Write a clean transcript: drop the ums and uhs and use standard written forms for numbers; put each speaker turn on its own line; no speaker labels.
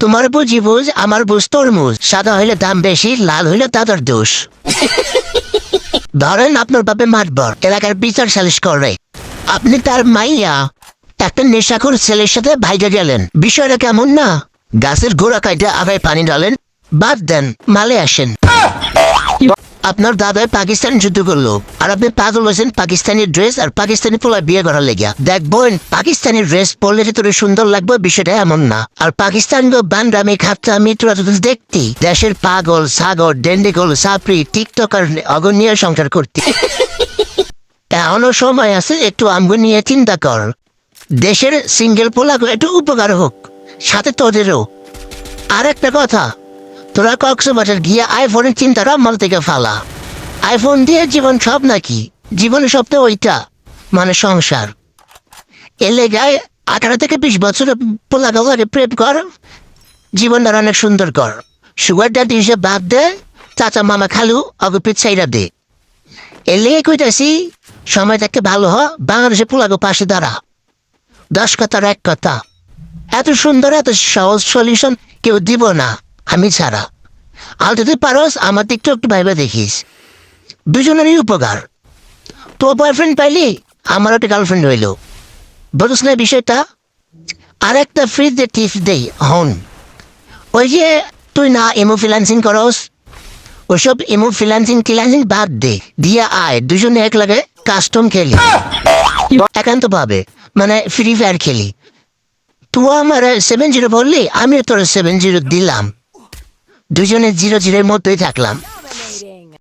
তোমার বুঝি বুঝ, আমার বুঝ তরমুজ। সাদা হইলে দাম বেশি, লাল হইলে দাদার দোষ। ধরেন আপনার বাপে মাতবর এলাকার বিচার সালিশ করে, আপনি তার মাইয়া একটা নেশাখোর ছেলের সাথে ভাইগা গেলেন। বিষয়টা কেমন না? গাছের গোড়া কাইটা আবার পানি ঢালেন, বাদ দেন, মালে আসেন। আপনার দাদাই পাকিস্তান যুদ্ধ করলো, আর আপনি পাগল হয়েছেন পাকিস্তানি ড্রেস আর পাকিস্তানি পোলা বিয়ে করার লেগিয়া। দেখবেন পাকিস্তানি ড্রেস পরলে যে তোর সুন্দর লাগবে, বিষয়টা এমন না। আর পাকিস্তান বান্ডামি খাপটামি তোরা তো দেখতি দেশের পাগল সাগর ডেন্ডিগল সাপড়ি টিকটকার অগণীয় সংসার করতি। এখনো সময় আছে, একটু আমগো নিয়ে চিন্তা কর। দেশের সিঙ্গেল পোলাগো একটু উপকার হোক, সাথে তোদেরও। আর একটা কথা, তোরা কক্সবাজার গিয়ে আইফোনের চিন্তাটা মাল থেকে ফালা। আইফোন দিয়ে জীবন সব নাকি? জীবনের সব তো ওইটা, মানে সংসার। এলে গায়ে 18 থেকে 20 বছর পোলাগাকে প্রেম কর, জীবনটা অনেক সুন্দর কর। সুগার ডাটি হিসেবে বাদ দে, চাচা মামা খালু অগপিত চাইরা দে। এলে কইতাছি সময় থেকে ভালো হ, বাংলাদেশে পোলাগো পাশে দাঁড়া। 10 কথার 1 কথা। এত সুন্দর এত সহজ সলিউশন কেউ দিব না আমি ছাড়া। আর যদি পারস আমার দিকটা একটু ভাইবা দেখিস, দুজনেরই উপকার। তোর বয়ফ্রেন্ড পাইলি, আমার একটা গার্লফ্রেন্ড হইল, বুঝছ না বিষয়টা? আর একটা ফ্রিতে টিপস দেই হন। ওই যে তুই না ইমো ফ্রিল্যান্সিং করস, ওইসব ইমো ফ্রিল্যান্সিং বাদ দে, দিয়ে আয় দুজনে এক লাগে কাস্টম খেলি একান্ত ভাবে, মানে ফ্রি ফায়ার খেলি। তুই আমার 7-0 বললি, আমিও তোর 7-0 দিলাম, দুজনে 0-0 মধ্যেই থাকলাম।